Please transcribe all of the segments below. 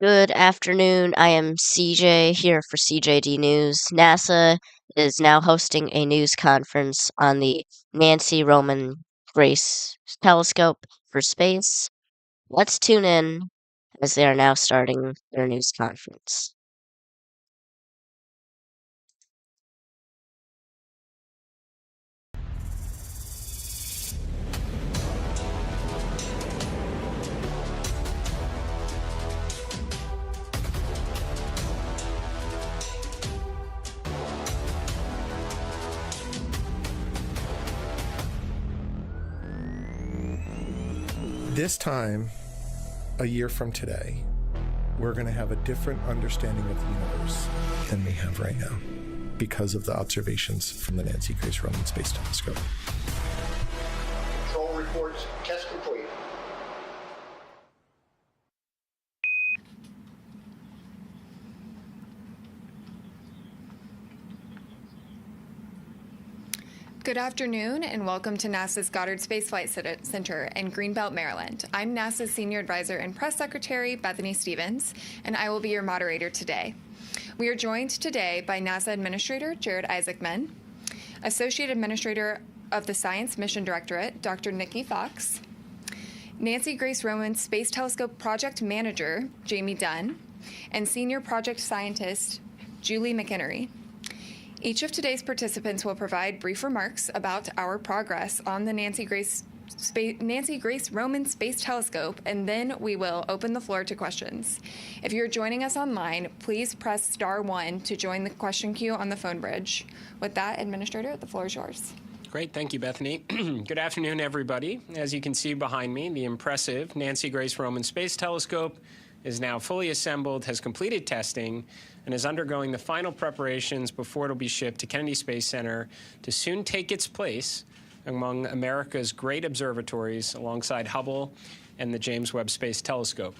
Good afternoon. I am CJ here for CJD News. NASA is now hosting a news conference on the Nancy Roman Grace Telescope for space. Let's tune in as they are now starting their news conference. This time, a year from today, we're going to have a different understanding of the universe than we have right now because of the observations from the Nancy Grace Roman Space Telescope. Control reports test complete. Good afternoon and welcome to NASA's Goddard Space Flight Center in Greenbelt, Maryland. I'm NASA's Senior Advisor and Press Secretary, Bethany Stevens, and I will be your moderator today. We are joined today by NASA Administrator Jared Isaacman, Associate Administrator of the Science Mission Directorate, Dr. Nikki Fox, Nancy Grace Roman Space Telescope Project Manager, Jamie Dunn, and Senior Project Scientist, Julie McInnery. Each of today's participants will provide brief remarks about our progress on the Nancy Grace Roman Space Telescope, and then we will open the floor to questions. If you're joining us online, please press *1 to join the question queue on the phone bridge. With that, Administrator, the floor is yours. Great. Thank you, Bethany. Good afternoon, everybody. As you can see behind me, the impressive Nancy Grace Roman Space Telescope is now fully assembled, has completed testing, and is undergoing the final preparations before it'll be shipped to Kennedy Space Center to soon take its place among America's great observatories alongside Hubble and the James Webb Space Telescope.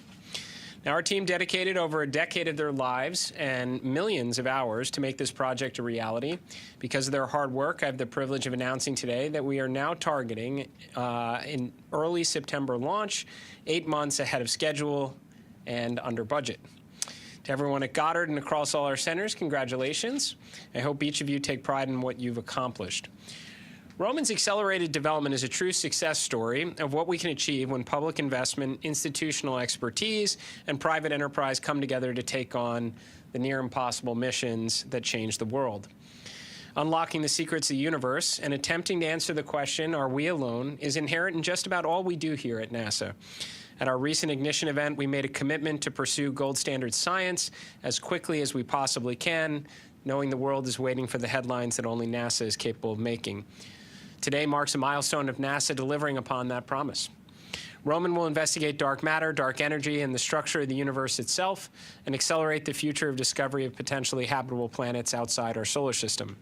Now, our team dedicated over a decade of their lives and millions of hours to make this project a reality. Because of their hard work, I have the privilege of announcing today that we are now targeting an early September launch, 8 months ahead of schedule and under budget. To everyone at Goddard and across all our centers, congratulations. I hope each of you take pride in what you've accomplished. Roman's accelerated development is a true success story of what we can achieve when public investment, institutional expertise, and private enterprise come together to take on the near impossible missions that change the world. Unlocking the secrets of the universe and attempting to answer the question, are we alone, is inherent in just about all we do here at NASA. At our recent Ignition event, we made a commitment to pursue gold standard science as quickly as we possibly can, knowing the world is waiting for the headlines that only NASA is capable of making. Today marks a milestone of NASA delivering upon that promise. Roman will investigate dark matter, dark energy, and the structure of the universe itself, and accelerate the future of discovery of potentially habitable planets outside our solar system.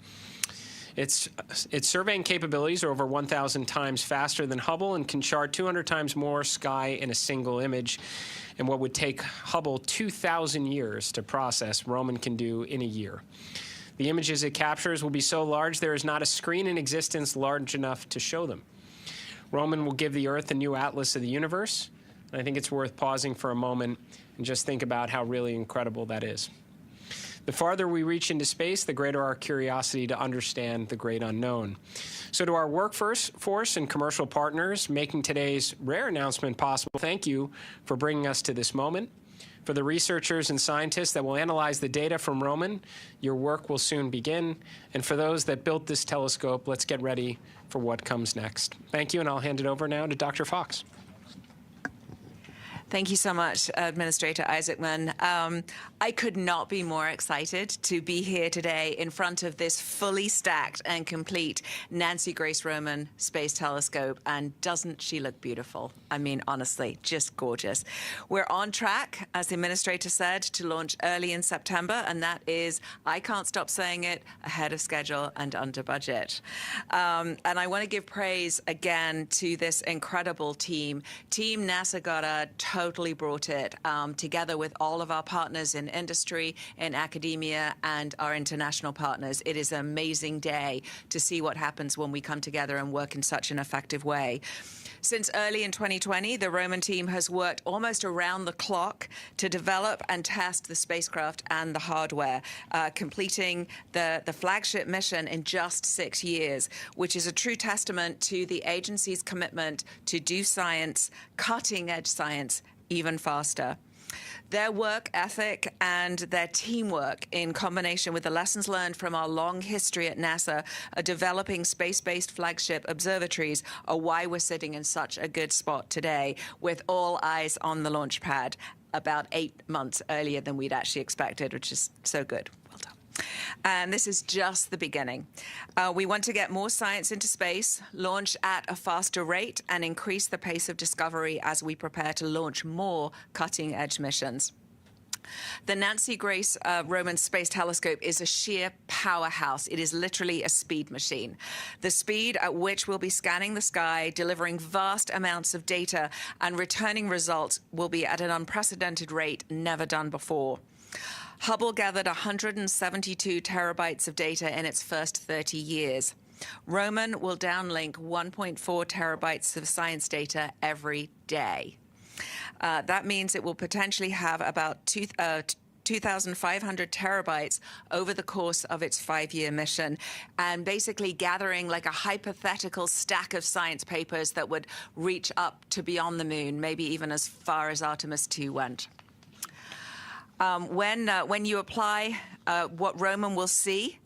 Its surveying capabilities are over 1,000 times faster than Hubble and can chart 200 times more sky in a single image. And what would take Hubble 2,000 years to process, Roman can do in a year. The images it captures will be so large there is not a screen in existence large enough to show them. Roman will give the Earth a new atlas of the universe. And I think it's worth pausing for a moment and just think about how really incredible that is. The farther we reach into space, the greater our curiosity to understand the great unknown. So to our workforce and commercial partners making today's rare announcement possible, thank you for bringing us to this moment. For the researchers and scientists that will analyze the data from Roman, your work will soon begin. And for those that built this telescope, let's get ready for what comes next. Thank you, and I'll hand it over now to Dr. Fox. Thank you so much, Administrator Isaacman. I could not be more excited to be here today in front of this fully stacked and complete Nancy Grace Roman Space Telescope. And doesn't she look beautiful? I mean, honestly, just gorgeous. We're on track, as the Administrator said, to launch early in September. And that is, I can't stop saying it, ahead of schedule and under budget. And I want to give praise again to this incredible team. Team NASA Goddard totally brought it together with all of our partners in industry, in academia, and our international partners. It is an amazing day to see what happens when we come together and work in such an effective way. Since early in 2020, the Roman team has worked almost around the clock to develop and test the spacecraft and the hardware, completing the flagship mission in just 6 years, which is a true testament to the agency's commitment to do science, cutting-edge science, even faster. Their work ethic and their teamwork, in combination with the lessons learned from our long history at NASA of developing space-based flagship observatories, are why we're sitting in such a good spot today, with all eyes on the launch pad about 8 months earlier than we'd actually expected, which is so good. Well done. And this is just the beginning. We want to get more science into space, launch at a faster rate, and increase the pace of discovery as we prepare to launch more cutting-edge missions. The Nancy Grace Roman Space Telescope is a sheer powerhouse. It is literally a speed machine. The speed at which we'll be scanning the sky, delivering vast amounts of data, and returning results will be at an unprecedented rate never done before. Hubble gathered 172 terabytes of data in its first 30 years. Roman will downlink 1.4 terabytes of science data every day. That means it will potentially have about 2,500 terabytes over the course of its 5-year mission, and basically gathering like a hypothetical stack of science papers that would reach up to beyond the moon, maybe even as far as Artemis II went. When you apply what Roman will see,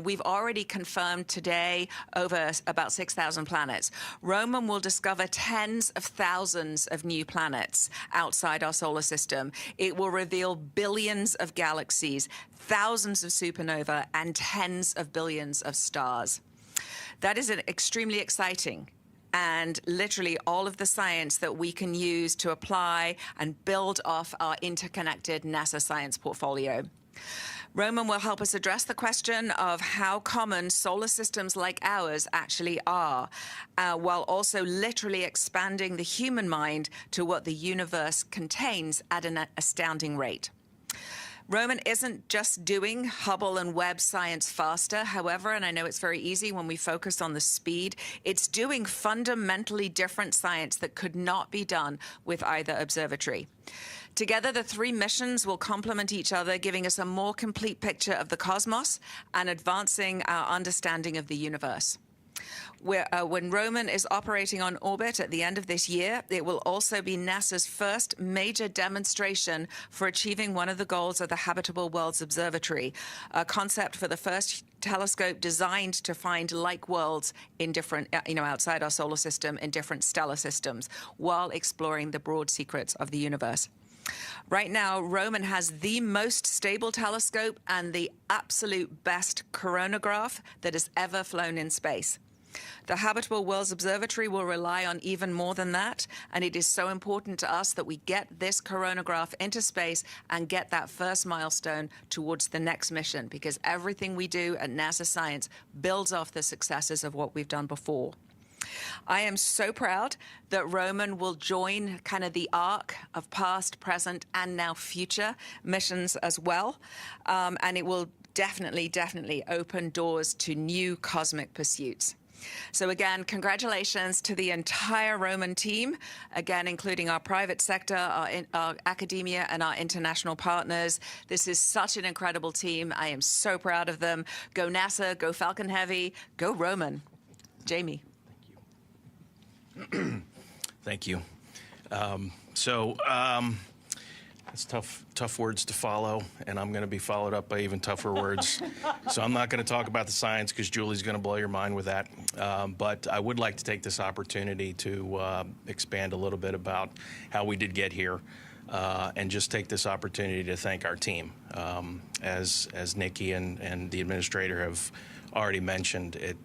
we've already confirmed today over about 6,000 planets. Roman will discover tens of thousands of new planets outside our solar system. It will reveal billions of galaxies, thousands of supernovae, and tens of billions of stars. That is extremely exciting. And literally all of the science that we can use to apply and build off our interconnected NASA science portfolio. Roman will help us address the question of how common solar systems like ours actually are, while also literally expanding the human mind to what the universe contains at an astounding rate. Roman isn't just doing Hubble and Webb science faster, however, and I know it's very easy when we focus on the speed, it's doing fundamentally different science that could not be done with either observatory. Together, the 3 missions will complement each other, giving us a more complete picture of the cosmos and advancing our understanding of the universe. When Roman is operating on orbit at the end of this year, it will also be NASA's first major demonstration for achieving one of the goals of the Habitable Worlds Observatory, a concept for the first telescope designed to find like worlds in different, outside our solar system, in different stellar systems, while exploring the broad secrets of the universe. Right now, Roman has the most stable telescope and the absolute best coronagraph that has ever flown in space. The Habitable Worlds Observatory will rely on even more than that, and it is so important to us that we get this coronagraph into space and get that first milestone towards the next mission, because everything we do at NASA Science builds off the successes of what we've done before. I am so proud that Roman will join kind of the arc of past, present, and now future missions as well, and it will definitely open doors to new cosmic pursuits. So again, congratulations to the entire Roman team, again, including our private sector, our academia, and our international partners. This is such an incredible team. I am so proud of them. Go NASA, go Falcon Heavy, go Roman. Jamie. Thank you. It's tough words to follow, and I'm going to be followed up by even tougher words. So I'm not going to talk about the science because Julie's going to blow your mind with that. But I would like to take this opportunity to expand a little bit about how we did get here, and just take this opportunity to thank our team. As Nikki and the administrator have already mentioned, it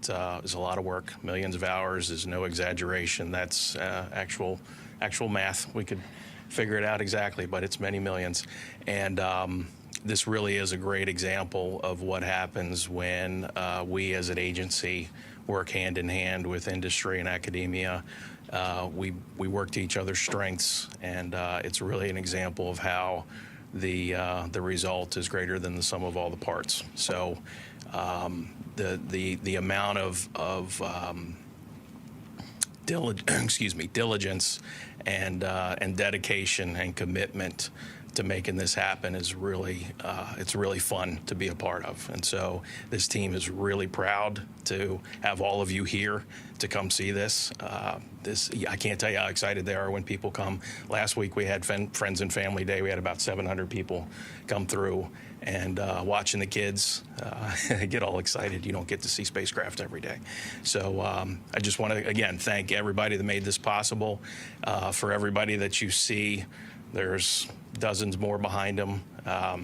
is a lot of work. Millions of hours is no exaggeration. That's actual math. We could figure it out exactly, but it's many millions. And this really is a great example of what happens when we as an agency work hand in hand with industry and academia. We work to each other's strengths, and it's really an example of how the result is greater than the sum of all the parts. So the amount of diligence and dedication and commitment to making this happen is really, it's really fun to be a part of. And so this team is really proud to have all of you here to come see this. I can't tell you how excited they are when people come. Last week we had Friends and Family Day. We had about 700 people come through, and watching the kids get all excited. You don't get to see spacecraft every day. So I just want to, again, thank everybody that made this possible. For everybody that you see, there's dozens more behind them.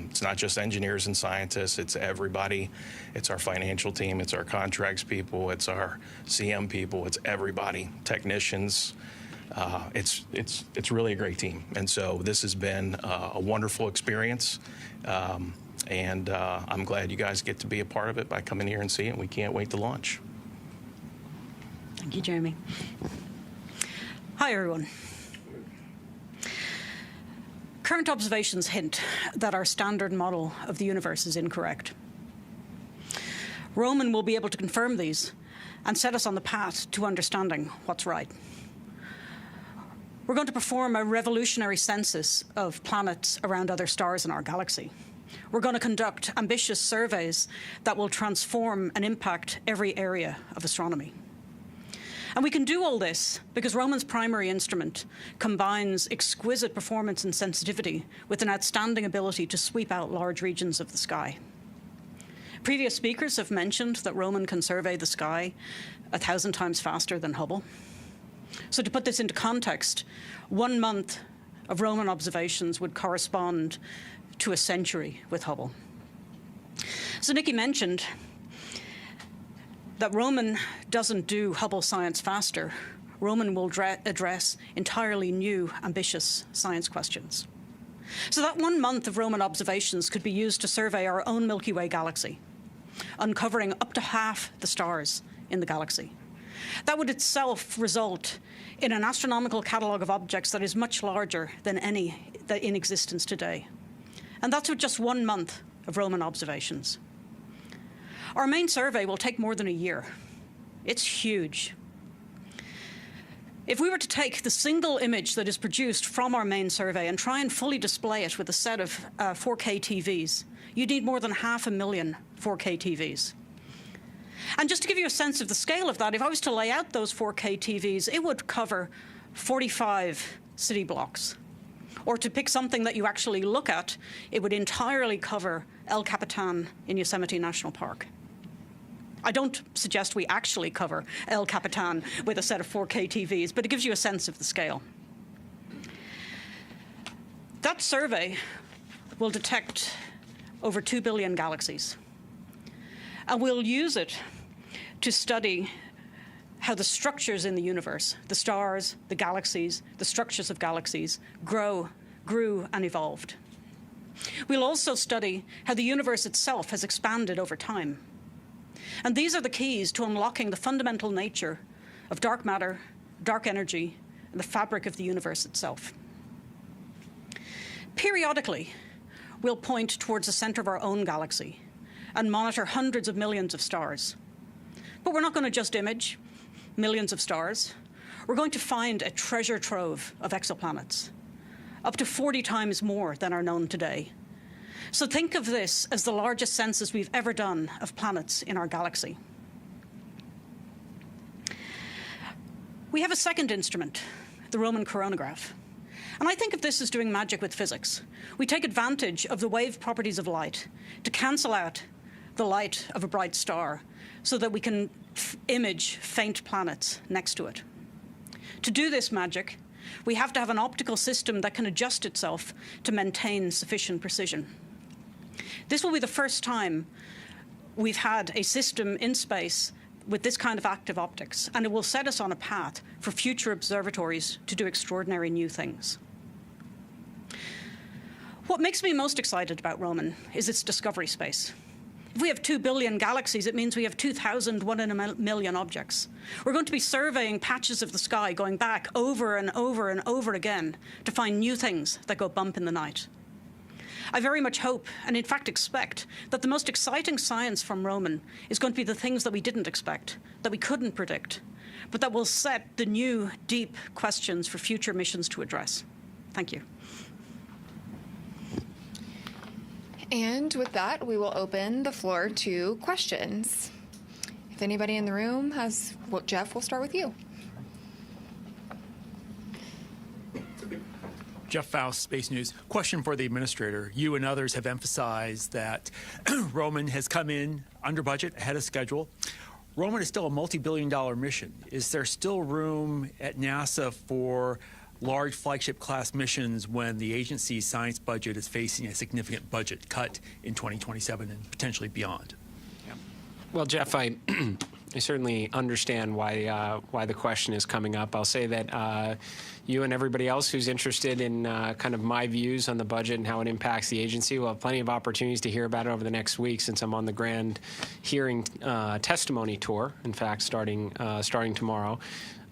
It's not just engineers and scientists, it's everybody. It's our financial team, it's our contracts people, it's our CM people, it's everybody, technicians. It's really a great team. And so this has been a wonderful experience. And I'm glad you guys get to be a part of it by coming here and seeing it. We can't wait to launch. Thank you, Jeremy. Hi, everyone. Current observations hint that our standard model of the universe is incorrect. Roman will be able to confirm these and set us on the path to understanding what's right. We're going to perform a revolutionary census of planets around other stars in our galaxy. We're going to conduct ambitious surveys that will transform and impact every area of astronomy. And we can do all this because Roman's primary instrument combines exquisite performance and sensitivity with an outstanding ability to sweep out large regions of the sky. Previous speakers have mentioned that Roman can survey the sky 1,000 times faster than Hubble. So to put this into context, 1 month of Roman observations would correspond to a century with Hubble. So Nikki mentioned that Roman doesn't do Hubble science faster. Roman will address entirely new, ambitious science questions. So that 1 month of Roman observations could be used to survey our own Milky Way galaxy, uncovering up to half the stars in the galaxy. That would itself result in an astronomical catalogue of objects that is much larger than any that in existence today. And that's with just 1 month of Roman observations. Our main survey will take more than a year. It's huge. If we were to take the single image that is produced from our main survey and try and fully display it with a set of 4K TVs, you'd need more than 500,000 4K TVs. And just to give you a sense of the scale of that, if I was to lay out those 4K TVs, it would cover 45 city blocks. Or to pick something that you actually look at, it would entirely cover El Capitan in Yosemite National Park. I don't suggest we actually cover El Capitan with a set of 4K TVs, but it gives you a sense of the scale. That survey will detect over 2 billion galaxies. And we'll use it to study how the structures in the universe, the stars, the galaxies, the structures of galaxies, grew, and evolved. We'll also study how the universe itself has expanded over time. And these are the keys to unlocking the fundamental nature of dark matter, dark energy, and the fabric of the universe itself. Periodically, we'll point towards the center of our own galaxy and monitor hundreds of millions of stars. But we're not going to just image millions of stars. We're going to find a treasure trove of exoplanets, up to 40 times more than are known today. So think of this as the largest census we've ever done of planets in our galaxy. We have a second instrument, the Roman coronagraph. And I think of this as doing magic with physics. We take advantage of the wave properties of light to cancel out the light of a bright star so that we can image faint planets next to it. To do this magic, we have to have an optical system that can adjust itself to maintain sufficient precision. This will be the first time we've had a system in space with this kind of active optics, and it will set us on a path for future observatories to do extraordinary new things. What makes me most excited about Roman is its discovery space. If we have 2 billion galaxies, it means we have 2,000 one in a million objects. We're going to be surveying patches of the sky, going back over and over and over again to find new things that go bump in the night. I very much hope, and in fact expect, that the most exciting science from Roman is going to be the things that we didn't expect, that we couldn't predict, but that will set the new, deep questions for future missions to address. Thank you. And with that, we will open the floor to questions. If anybody in the room has, well, Jeff, we'll start with you. Jeff Faust, Space News. Question for the administrator. You and others have emphasized that Roman has come in under budget, ahead of schedule. Roman is still a multi-billion-dollar mission. Is there still room at NASA for large flagship class missions when the agency's science budget is facing a significant budget cut in 2027 and potentially beyond? Well, Jeff, I certainly understand why the question is coming up. I'll say that you and everybody else who's interested in kind of my views on the budget and how it impacts the agency will have plenty of opportunities to hear about it over the next week, since I'm on the grand hearing testimony tour, in fact, starting tomorrow.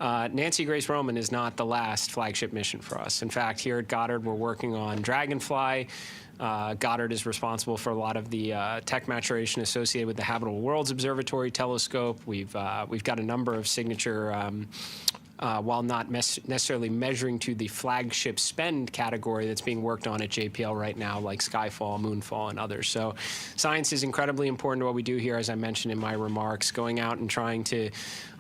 Nancy Grace Roman is not the last flagship mission for us. In fact, here at Goddard, we're working on Dragonfly. Goddard is responsible for a lot of the tech maturation associated with the Habitable Worlds Observatory telescope. We've got a number of signature, while not necessarily measuring to the flagship spend category that's being worked on at JPL right now, like Skyfall, Moonfall, and others. So science is incredibly important to what we do here, as I mentioned in my remarks. Going out and trying to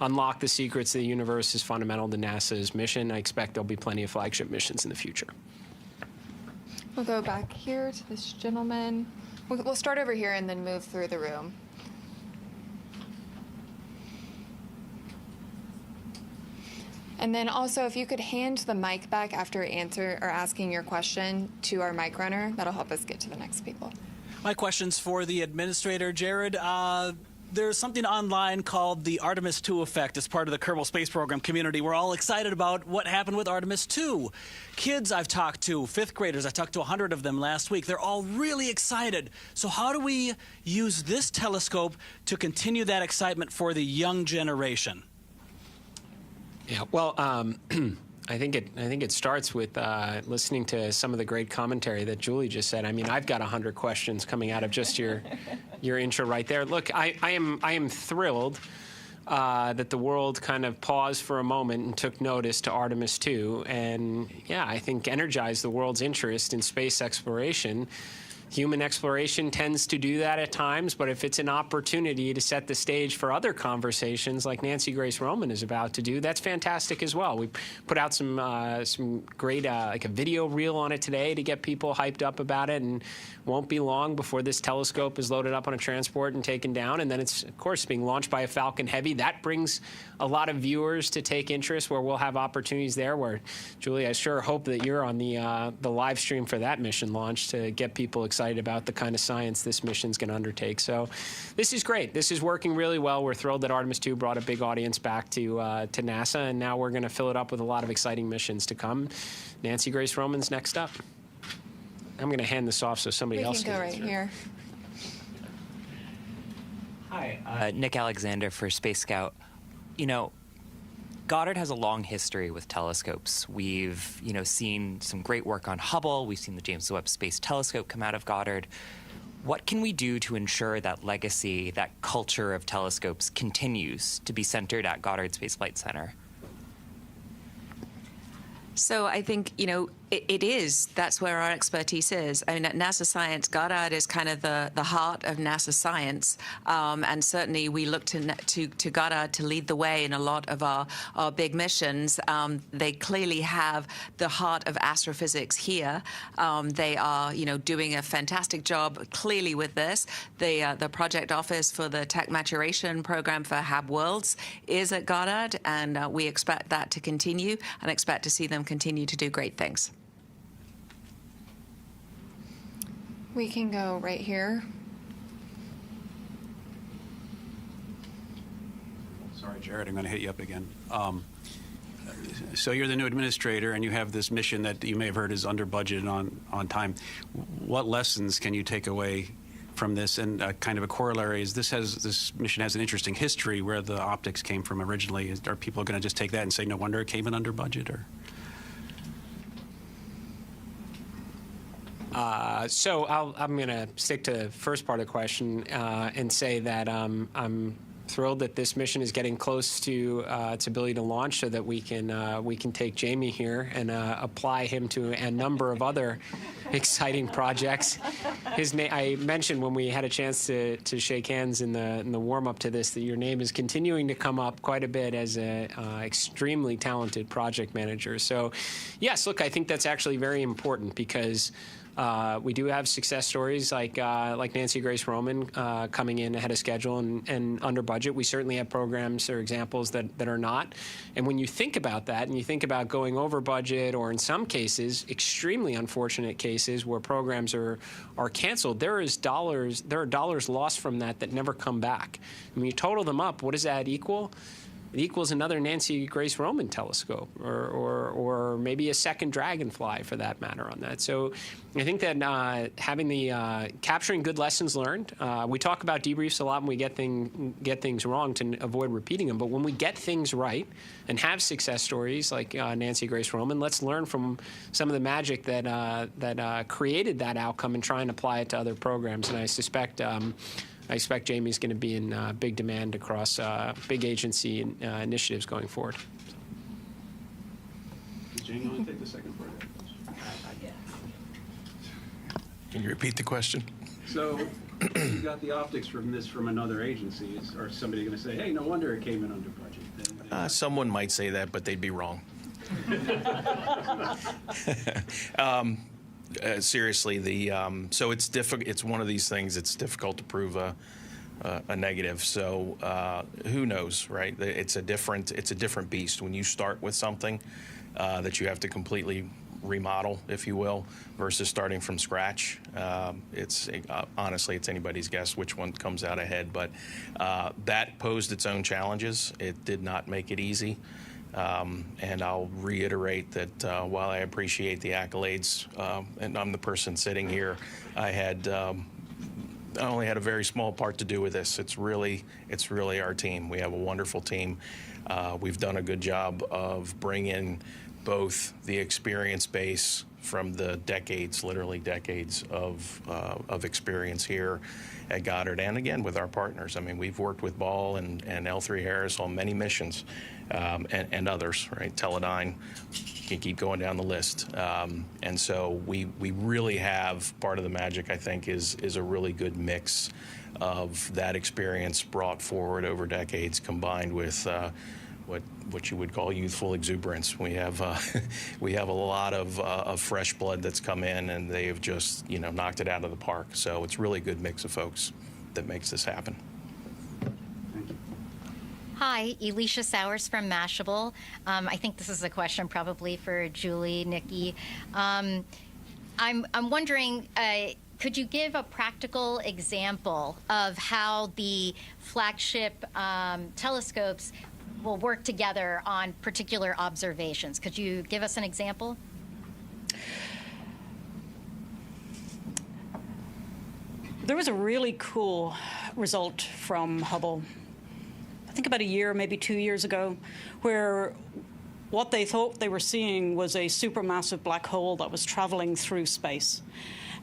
unlock the secrets of the universe is fundamental to NASA's mission. I expect there'll be plenty of flagship missions in the future. We'll go back here to this gentleman. We'll start over here and then move through the room. And then also, if you could hand the mic back after asking your question to our mic runner, that'll help us get to the next people. My question's for the administrator, Jared. There's something online called the Artemis II effect as part of the Kerbal Space Program community. We're all excited about what happened with Artemis II. Kids I've talked to, fifth graders, I talked to 100 of them last week, they're all really excited. So how do we use this telescope to continue that excitement for the young generation? Yeah, well, I think it starts with listening to some of the great commentary that Julie just said. I mean, I've got 100 questions coming out of just your intro right there. Look, I am thrilled that the world kind of paused for a moment and took notice to Artemis II, and yeah, I think energized the world's interest in space exploration. Human exploration tends to do that at times, but if it's an opportunity to set the stage for other conversations like Nancy Grace Roman is about to do, that's fantastic as well. We put out some great, like a video reel on it today to get people hyped up about it, and won't be long before this telescope is loaded up on a transport and taken down, and then it's, of course, being launched by a Falcon Heavy. That brings a lot of viewers to take interest, where we'll have opportunities there where, Julie, I sure hope that you're on the live stream for that mission launch to get people excited about the kind of science this mission's going to undertake. So this is great. This is working really well. We're thrilled that Artemis II brought a big audience back to NASA, and now we're going to fill it up with a lot of exciting missions to come. Nancy Grace Roman's next up. I'm going to hand this off so somebody else can go right here. Hi, Nick Alexander for Space Scout. You know, Goddard has a long history with telescopes. We've, seen some great work on Hubble. We've seen the James Webb Space Telescope come out of Goddard. What can we do to ensure that legacy, that culture of telescopes continues to be centered at Goddard Space Flight Center? So I think, that's where our expertise is. I mean, at NASA Science, Goddard is kind of the heart of NASA Science. And certainly we look to Goddard to lead the way in a lot of our big missions. They clearly have the heart of astrophysics here. They are, doing a fantastic job clearly with this. The project office for the Tech Maturation Program for Hab Worlds is at Goddard, and we expect that to continue and expect to see them continue to do great things. We can go right here. Sorry, Jared, I'm going to hit you up again. So you're the new administrator, and you have this mission that you may have heard is under budget and on time. What lessons can you take away from this? And kind of a corollary is this mission has an interesting history where the optics came from originally. Are people going to just take that and say, no wonder it came in under budget? Or So I'm going to stick to the first part of the question and say that I'm thrilled that this mission is getting close to its ability to launch, so that we can take Jamie here and apply him to a number of other exciting projects. I mentioned when we had a chance to shake hands in the warm up to this that your name is continuing to come up quite a bit as an extremely talented project manager. So, yes, look, I think that's actually very important, because we do have success stories like Nancy Grace Roman coming in ahead of schedule and under budget. We certainly have programs or examples that are not. And when you think about that, and you think about going over budget, or in some cases, extremely unfortunate cases where programs are canceled, there are dollars lost from that never come back. And when you total them up, what does that equal? It equals another Nancy Grace Roman telescope, or maybe a second Dragonfly, for that matter, on that. So I think that having the capturing good lessons learned, we talk about debriefs a lot when we get things wrong to avoid repeating them. But when we get things right and have success stories like Nancy Grace Roman, let's learn from some of the magic that created that outcome and try and apply it to other programs. And I expect Jamie's going to be in big demand across big agency initiatives going forward. Does Jamie want to take the second part of that question? Can you repeat the question? So you got the optics from another agency. Or somebody going to say, hey, no wonder it came in under budget? Someone might say that, but they'd be wrong. Seriously, so it's difficult. It's one of these things. It's difficult to prove a negative. So who knows, right? It's a different beast when you start with something that you have to completely remodel, if you will, versus starting from scratch. Honestly, it's anybody's guess which one comes out ahead. But that posed its own challenges. It did not make it easy. And I'll reiterate that while I appreciate the accolades, and I'm the person sitting here, I only had a very small part to do with this. It's really our team. We have a wonderful team. We've done a good job of bringing both the experience base from the literally decades of experience here at Goddard, and again with our partners. I mean, we've worked with Ball and L3 Harris on many missions, and others, right? Teledyne, can keep going down the list. And so we really have, part of the magic, I think, is a really good mix of that experience brought forward over decades, combined with what you would call youthful exuberance. We have a lot of fresh blood that's come in, and they have just knocked it out of the park. So it's really a good mix of folks that makes this happen. Hi, Elisha Sowers from Mashable. I think this is a question probably for Julie, Nikki. I'm wondering, could you give a practical example of how the flagship telescopes will work together on particular observations? Could you give us an example? There was a really cool result from Hubble, I think about a year, maybe 2 years ago, where what they thought they were seeing was a supermassive black hole that was traveling through space.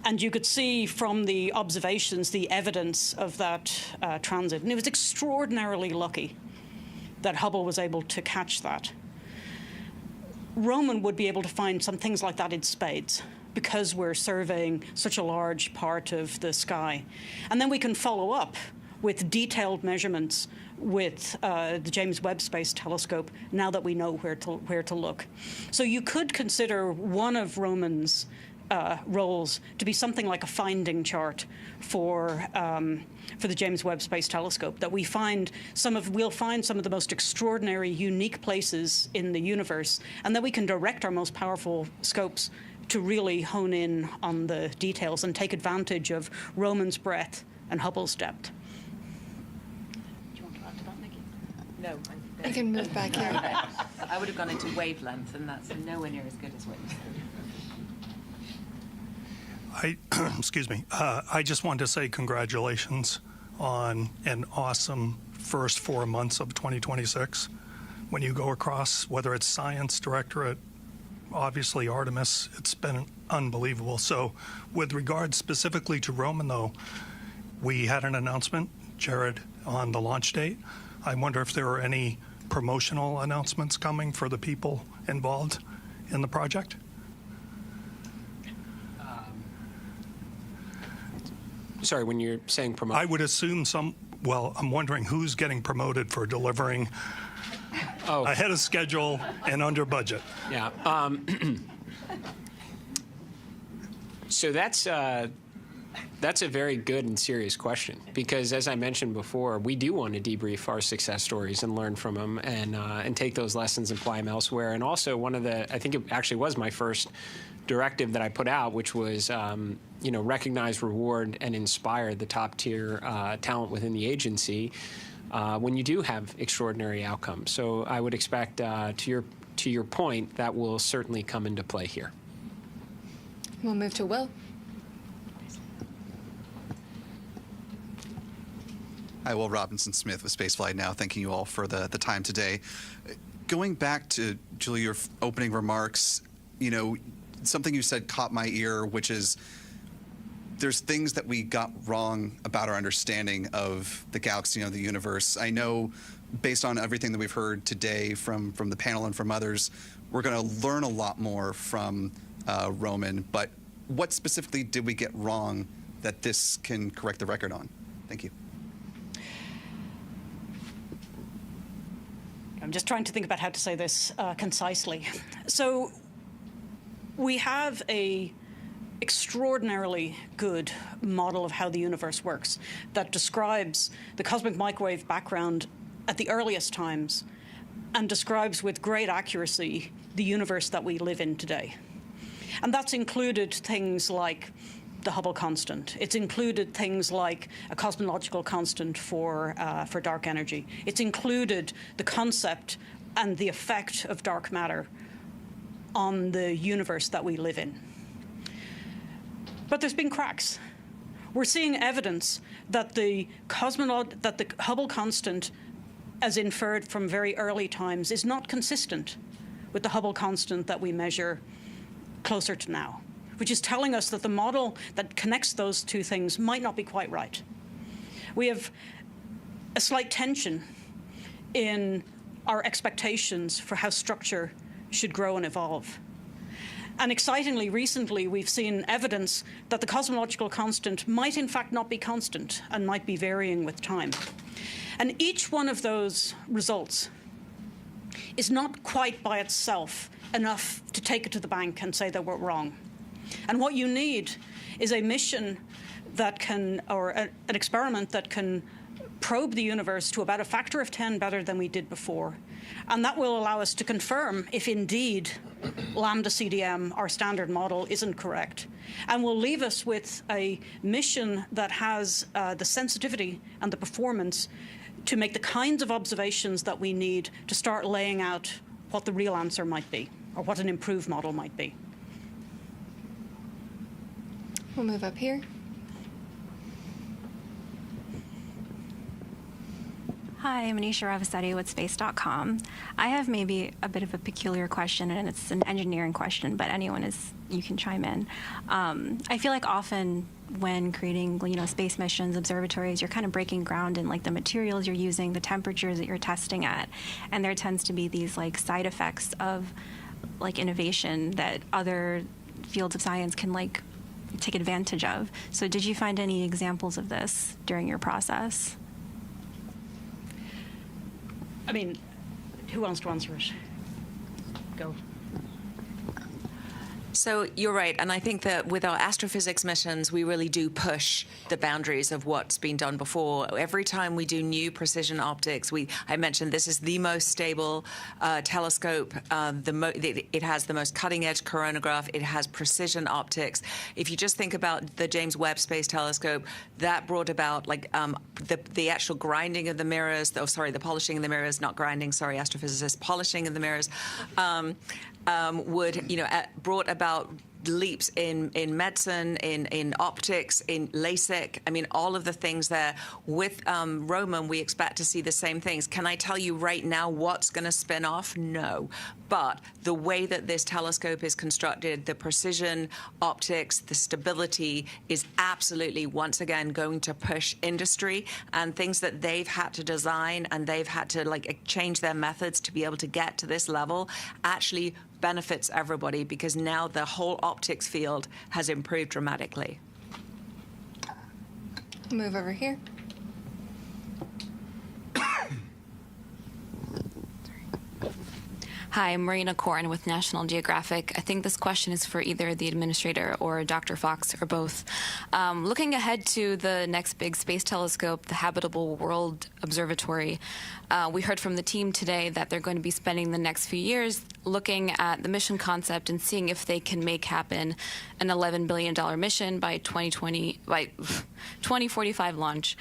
And you could see from the observations the evidence of that transit. And it was extraordinarily lucky that Hubble was able to catch that. Roman would be able to find some things like that in spades, because we're surveying such a large part of the sky. And then we can follow up with detailed measurements with the James Webb Space Telescope, now that we know where to look. So you could consider one of Roman's roles to be something like a finding chart for the James Webb Space Telescope, that we'll find some of the most extraordinary, unique places in the universe, and that we can direct our most powerful scopes to really hone in on the details and take advantage of Roman's breadth and Hubble's depth. Do you want to add to that, Nikki? No. I can move back here. I would have gone into wavelength, and that's nowhere near as good as what you said. Excuse me. I just wanted to say congratulations on an awesome first 4 months of 2026. When you go across, whether it's Science Directorate, obviously Artemis, it's been unbelievable. So with regard specifically to Roman, though, we had an announcement Jared, on the launch date. I wonder if there are any promotional announcements coming for the people involved in the project? Sorry, when you're saying promote, I would assume well, I'm wondering who's getting promoted for delivering ahead of schedule and under budget. Yeah. So that's a very good and serious question, because as I mentioned before, we do want to debrief our success stories and learn from them and take those lessons and apply them elsewhere. And also I think it actually was my first directive that I put out, which was, recognize, reward, and inspire the top tier talent within the agency when you do have extraordinary outcomes. So I would expect, to your point, that will certainly come into play here. We'll move to Will. Hi, Will Robinson-Smith with Spaceflight Now. Thanking you all for the time today. Going back to, Julie, your opening remarks, something you said caught my ear, which is there's things that we got wrong about our understanding of the galaxy and the universe. I know, based on everything that we've heard today from the panel and from others, we're going to learn a lot more from Roman, but what specifically did we get wrong that this can correct the record on? Thank you. I'm just trying to think about how to say this concisely. So we have a extraordinarily good model of how the universe works that describes the cosmic microwave background at the earliest times and describes with great accuracy the universe that we live in today. And that's included things like the Hubble constant. It's included things like a cosmological constant for dark energy. It's included the concept and the effect of dark matter on the universe that we live in. But there's been cracks. We're seeing evidence that the Hubble constant, as inferred from very early times, is not consistent with the Hubble constant that we measure closer to now, which is telling us that the model that connects those two things might not be quite right. We have a slight tension in our expectations for how structure should grow and evolve. And excitingly, recently, we've seen evidence that the cosmological constant might in fact not be constant and might be varying with time. And each one of those results is not quite by itself enough to take it to the bank and say that we're wrong. And what you need is a mission that can, or an experiment that can probe the universe to about a factor of 10 better than we did before. And that will allow us to confirm if indeed lambda CDM, our standard model, isn't correct. And will leave us with a mission that has the sensitivity and the performance to make the kinds of observations that we need to start laying out what the real answer might be, or what an improved model might be. We'll move up here. Hi, I'm Anisha Ravasetti with Space.com. I have maybe a bit of a peculiar question, and it's an engineering question, but you can chime in. I feel like often when creating, space missions, observatories, you're kind of breaking ground in the materials you're using, the temperatures that you're testing at, and there tends to be these side effects of innovation that other fields of science can take advantage of. So did you find any examples of this during your process? I mean, who wants to answer it? Go. So you're right, and I think that with our astrophysics missions, we really do push the boundaries of what's been done before. Every time we do new precision optics, I mentioned this is the most stable telescope. It has the most cutting-edge coronagraph. It has precision optics. If you just think about the James Webb Space Telescope, that brought about the actual grinding of the mirrors. The polishing of the mirrors, not grinding. Sorry, astrophysicists, polishing of the mirrors. Brought about leaps in medicine, in optics, in LASIK. I mean, all of the things there. With Roman, we expect to see the same things. Can I tell you right now what's going to spin off? No. But the way that this telescope is constructed, the precision optics, the stability is absolutely, once again, going to push industry, and things that they've had to design and they've had to change their methods to be able to get to this level actually benefits everybody, because now the whole optics field has improved dramatically. Move over here. Hi, I'm Marina Corin with National Geographic. I think this question is for either the administrator or Dr. Fox or both. Looking ahead to the next big space telescope, the Habitable World Observatory, we heard from the team today that they're going to be spending the next few years looking at the mission concept and seeing if they can make happen an $11 billion mission by 2045 launch.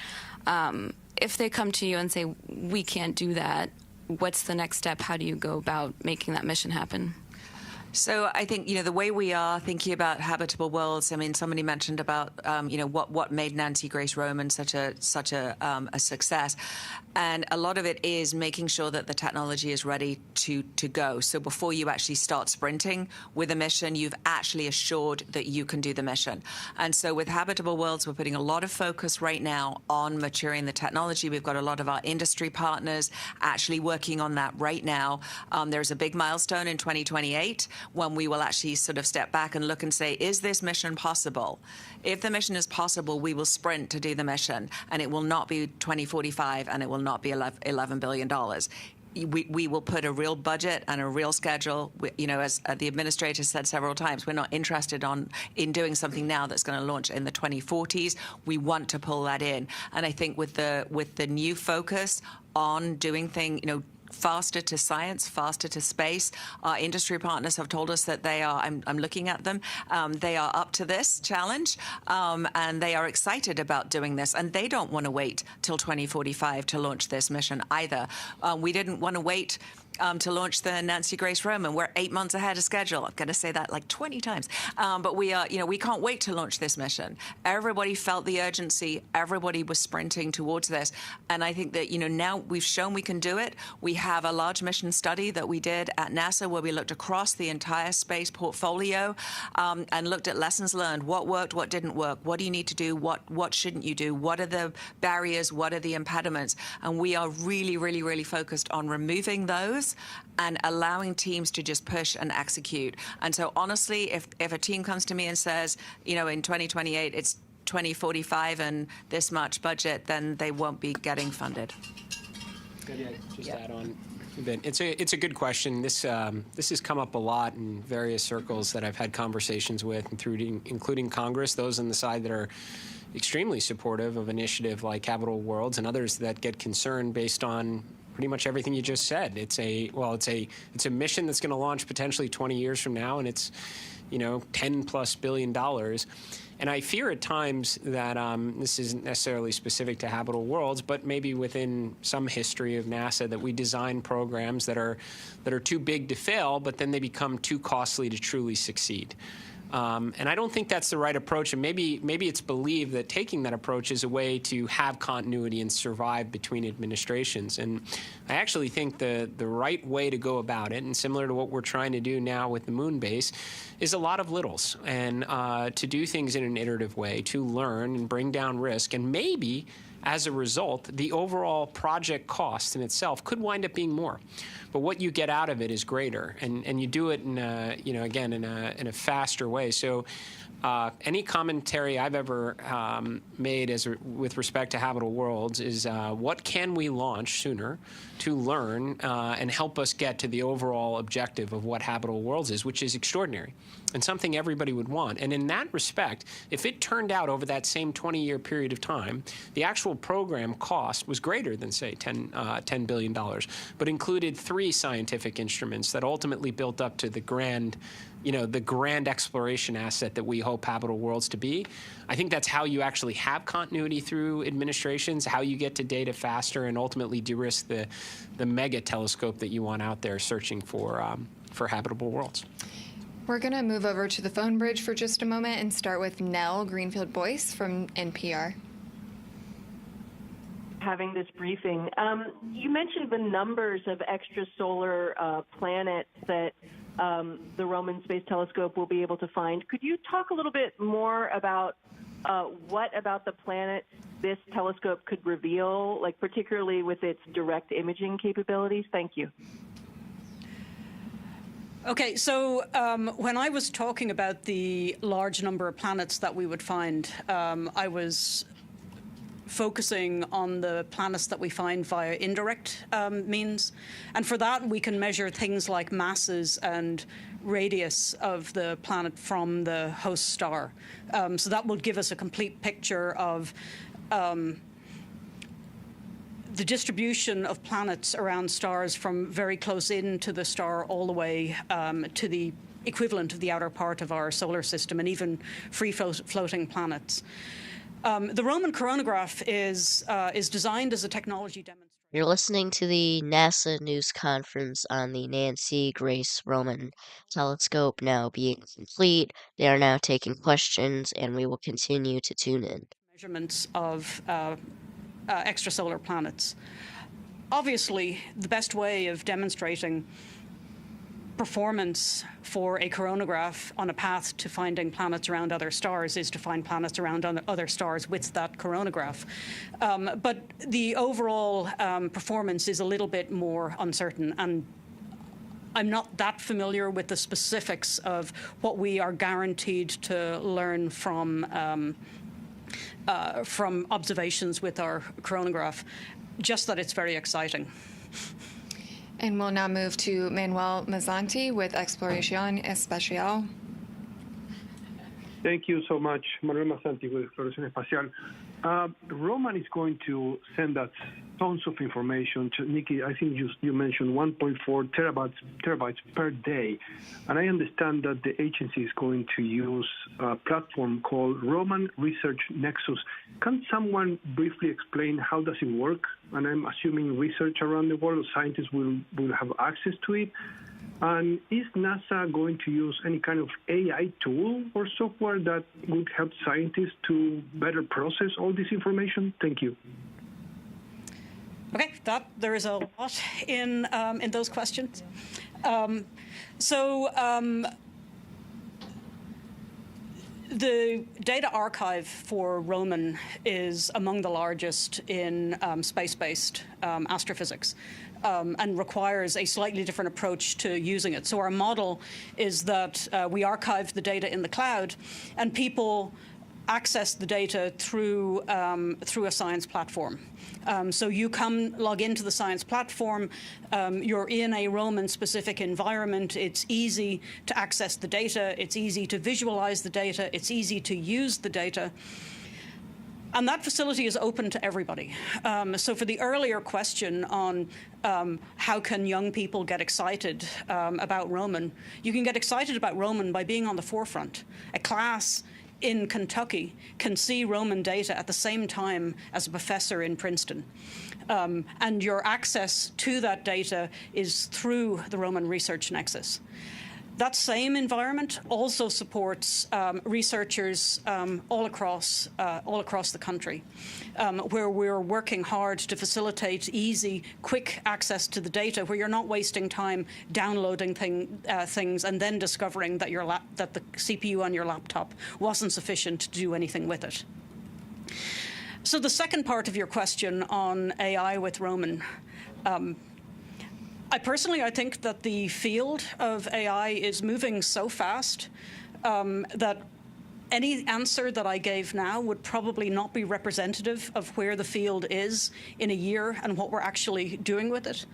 If they come to you and say, we can't do that, what's the next step? How do you go about making that mission happen? So I think, the way we are thinking about habitable worlds, I mean, somebody mentioned about, what made Nancy Grace Roman such a success. And a lot of it is making sure that the technology is ready to go. So before you actually start sprinting with a mission, you've actually assured that you can do the mission. And so with Habitable Worlds, we're putting a lot of focus right now on maturing the technology. We've got a lot of our industry partners actually working on that right now. There's a big milestone in 2028 when we will actually sort of step back and look and say, is this mission possible? If the mission is possible, we will sprint to do the mission, and it will not be 2045, and it will not be $11 billion. We will put a real budget and a real schedule. As the administrator said several times, we're not interested in doing something now that's going to launch in the 2040s. We want to pull that in, and I think with the new focus on doing things, faster to science, faster to space. Our industry partners have told us that they are, I'm looking at them, they are up to this challenge, and they are excited about doing this. And they don't want to wait till 2045 to launch this mission either. We didn't want to wait to launch the Nancy Grace Roman. We're 8 months ahead of schedule. I'm going to say that like 20 times. But we are, we can't wait to launch this mission. Everybody felt the urgency. Everybody was sprinting towards this. And I think that, now we've shown we can do it. We have a large mission study that we did at NASA where we looked across the entire space portfolio and looked at lessons learned. What worked, what didn't work? What do you need to do? What shouldn't you do? What are the barriers? What are the impediments? And we are really, really, really focused on removing those and allowing teams to just push and execute. And so honestly, if a team comes to me and says, in 2028, it's 2045 and this much budget, then they won't be getting funded. Add on a bit. It's a good question. This has come up a lot in various circles that I've had conversations with, including Congress, those on the side that are extremely supportive of initiative like Habitable Worlds, and others that get concerned based on pretty much everything you just said. It's a mission that's going to launch potentially 20 years from now, and it's $10+ billion. And I fear at times that this isn't necessarily specific to Habitable Worlds, but maybe within some history of NASA, that we design programs that are too big to fail, but then they become too costly to truly succeed. And I don't think that's the right approach. And maybe it's believed that taking that approach is a way to have continuity and survive between administrations. And I actually think the right way to go about it, and similar to what we're trying to do now with the moon base, is a lot of littles, and to do things in an iterative way, to learn and bring down risk. And maybe as a result, the overall project cost in itself could wind up being more. But what you get out of it is greater, and you do it in a faster way. So any commentary I've ever made with respect to Habitable Worlds is what can we launch sooner to learn and help us get to the overall objective of what Habitable Worlds is, which is extraordinary and something everybody would want. And in that respect, if it turned out over that same 20-year period of time, the actual program cost was greater than, say, $10 billion, but included 3 scientific instruments that ultimately built up to the grand exploration asset that we hope Habitable Worlds to be. I think that's how you actually have continuity through administrations, how you get to data faster, and ultimately de-risk the mega telescope that you want out there searching for Habitable Worlds. We're going to move over to the phone bridge for just a moment and start with Nell Greenfield-Boyce from NPR. Having this briefing. You mentioned the numbers of extrasolar planets that the Roman Space Telescope will be able to find. Could you talk a little bit more about what about the planet this telescope could reveal, like particularly with its direct imaging capabilities? Thank you. Okay, so when I was talking about the large number of planets that we would find, I was focusing on the planets that we find via indirect means. And for that, we can measure things like masses and radius of the planet from the host star. So that will give us a complete picture of the distribution of planets around stars from very close in to the star all the way to the equivalent of the outer part of our solar system and even free-floating planets. The Roman coronagraph is designed as a technology demonstration. You're listening to the NASA news conference on the Nancy Grace Roman telescope now being complete. They are now taking questions, and we will continue to tune in. Measurements of extrasolar planets. Obviously, the best way of demonstrating performance for a coronagraph on a path to finding planets around other stars is to find planets around other stars with that coronagraph. But the overall performance is a little bit more uncertain, and I'm not that familiar with the specifics of what we are guaranteed to learn from observations with our coronagraph, just that it's very exciting. And we'll now move to Manuel Mazzanti with Exploración Espacial. Thank you so much, Manuel Mazzanti with Exploración Espacial. Roman is going to send us tons of information. Nikki, I think you mentioned 1.4 terabytes per day. And I understand that the agency is going to use a platform called Roman Research Nexus. Can someone briefly explain how does it work? And I'm assuming research around the world, scientists will have access to it. And is NASA going to use any kind of AI tool or software that would help scientists to better process all this information? Thank you. Okay, there is a lot in those questions. The data archive for Roman is among the largest in space-based astrophysics. And requires a slightly different approach to using it. So our model is that we archive the data in the cloud, and people access the data through a science platform. So you log into the science platform, you're in a Roman-specific environment, it's easy to access the data, it's easy to visualize the data, it's easy to use the data. And that facility is open to everybody. So for the earlier question on how can young people get excited about Roman, you can get excited about Roman by being on the forefront. A class in Kentucky can see Roman data at the same time as a professor in Princeton. And your access to that data is through the Roman Research Nexus. That same environment also supports researchers all across the country, where we're working hard to facilitate easy, quick access to the data, where you're not wasting time downloading things and then discovering that that the CPU on your laptop wasn't sufficient to do anything with it. So the second part of your question on AI with Roman. I think that the field of AI is moving so fast that any answer that I gave now would probably not be representative of where the field is in a year and what we're actually doing with it.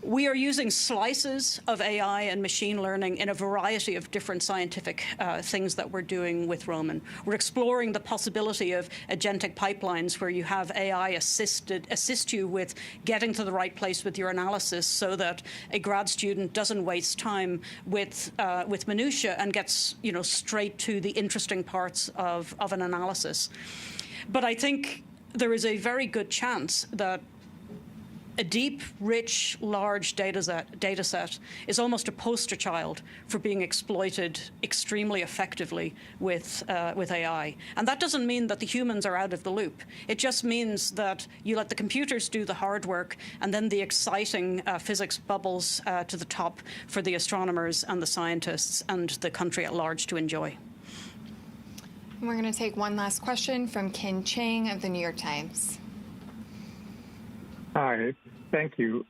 We are using slices of AI and machine learning in a variety of different scientific things that we're doing with Roman. We're exploring the possibility of agentic pipelines where you have AI assist you with getting to the right place with your analysis so that a grad student doesn't waste time with minutia and gets straight to the interesting parts of an analysis. But I think there is a very good chance that A deep, rich, large data set is almost a poster child for being exploited extremely effectively with AI. And that doesn't mean that the humans are out of the loop. It just means that you let the computers do the hard work, and then the exciting physics bubbles to the top for the astronomers and the scientists and the country at large to enjoy. And we're going to take one last question from Ken Chang of the New York Times. Hi, thank you.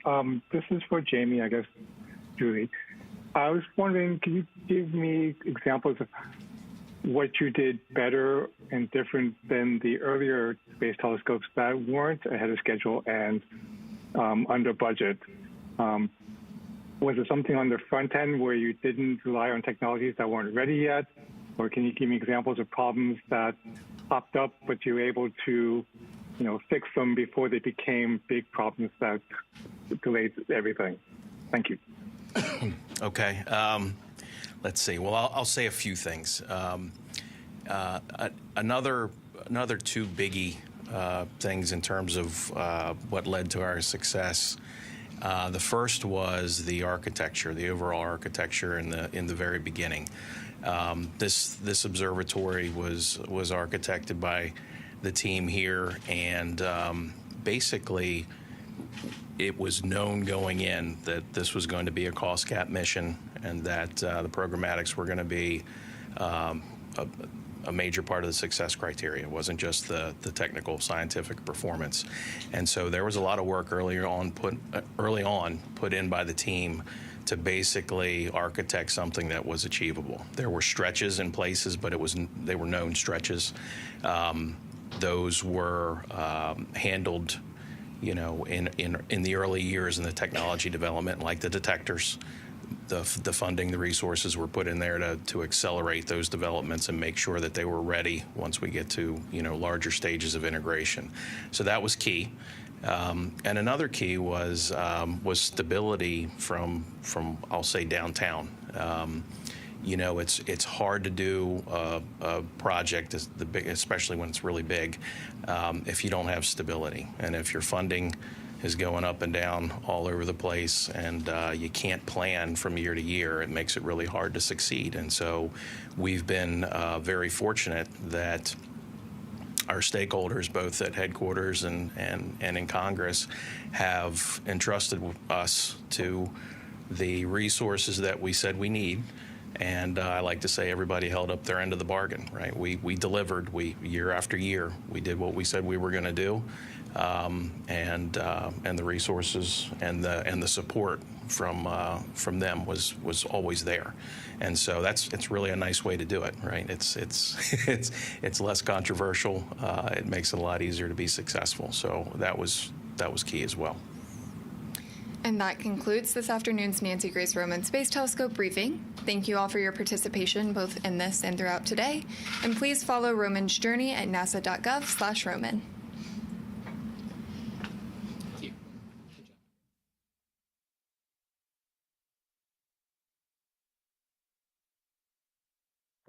This is for Jamie, I guess, Julie. I was wondering, can you give me examples of what you did better and different than the earlier space telescopes that weren't ahead of schedule and under budget? Was it something on the front end where you didn't rely on technologies that weren't ready yet? Or can you give me examples of problems that popped up, but you were able to fix them before they became big problems that delayed everything? Thank you. Okay. Let's see. Well, I'll say a few things. Another two biggie things in terms of what led to our success. The first was the architecture, the overall architecture in the very beginning. This observatory was architected by the team here, and basically it was known going in that this was going to be a cost cap mission, and that the programmatics were going to be a major part of the success criteria. It wasn't just the technical scientific performance. And so there was a lot of work early on put in by the team to basically architect something that was achievable. There were stretches in places, but they were known stretches. Those were handled, in the early years in the technology development, like the detectors. The funding, the resources were put in there to accelerate those developments and make sure that they were ready once we get to larger stages of integration. So that was key. And another key was stability from I'll say downtown. It's hard to do a project especially when it's really big, if you don't have stability, and if your funding is going up and down all over the place, and you can't plan from year to year, it makes it really hard to succeed. And so we've been very fortunate that our stakeholders, both at headquarters and in Congress, have entrusted us to the resources that we said we need. And I like to say everybody held up their end of the bargain, right? We delivered. Year after year, we did what we said we were going to do, and the resources and the support from them was always there. And so it's really a nice way to do it, right? It's less controversial. It makes it a lot easier to be successful. So that was key as well. And that concludes this afternoon's Nancy Grace Roman Space Telescope briefing. Thank you all for your participation both in this and throughout today. And please follow Roman's journey at nasa.gov/Roman.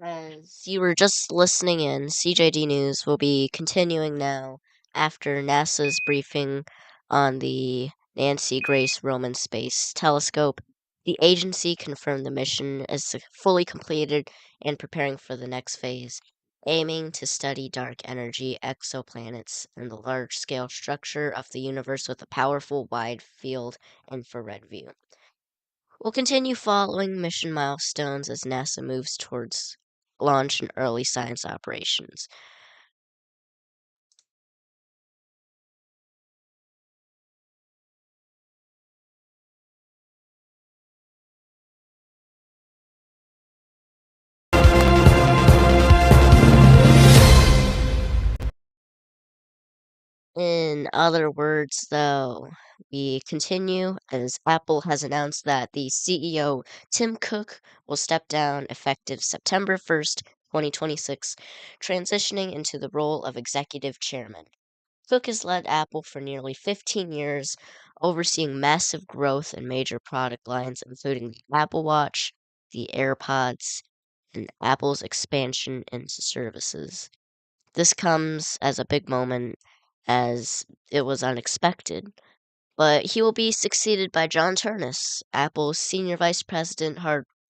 As you were just listening in, CJD News will be continuing now after NASA's briefing on the Nancy Grace Roman Space Telescope. The agency confirmed the mission is fully completed and preparing for the next phase, aiming to study dark energy exoplanets and the large-scale structure of the universe with a powerful wide-field infrared view. We'll continue following mission milestones as NASA moves towards launch and early science operations. In other words, though, we continue as Apple has announced that the CEO, Tim Cook, will step down effective September 1st, 2026, transitioning into the role of executive chairman. Cook has led Apple for nearly 15 years, overseeing massive growth in major product lines, including the Apple Watch, the AirPods, and Apple's expansion into services. This comes as a big moment as it was unexpected. but he will be succeeded by John Ternus, Apple's Senior Vice President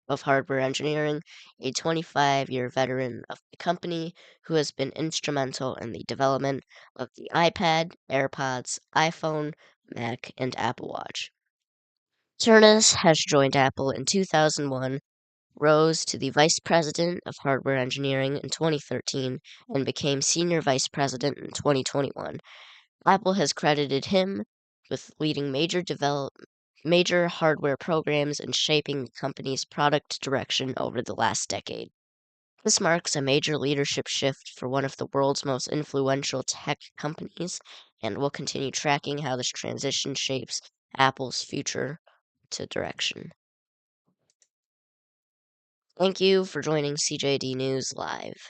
of Hardware Engineering, a 25-year veteran of the company who has been instrumental in the development of the iPad, AirPods, iPhone, Mac, and Apple Watch. Ternus has joined Apple in 2001, rose to the Vice President of Hardware Engineering in 2013, and became Senior Vice President in 2021. Apple has credited him with leading major hardware programs and shaping the company's product direction over the last decade. This marks a major leadership shift for one of the world's most influential tech companies, and we'll continue tracking how this transition shapes Apple's future to direction. Thank you for joining CJD News Live.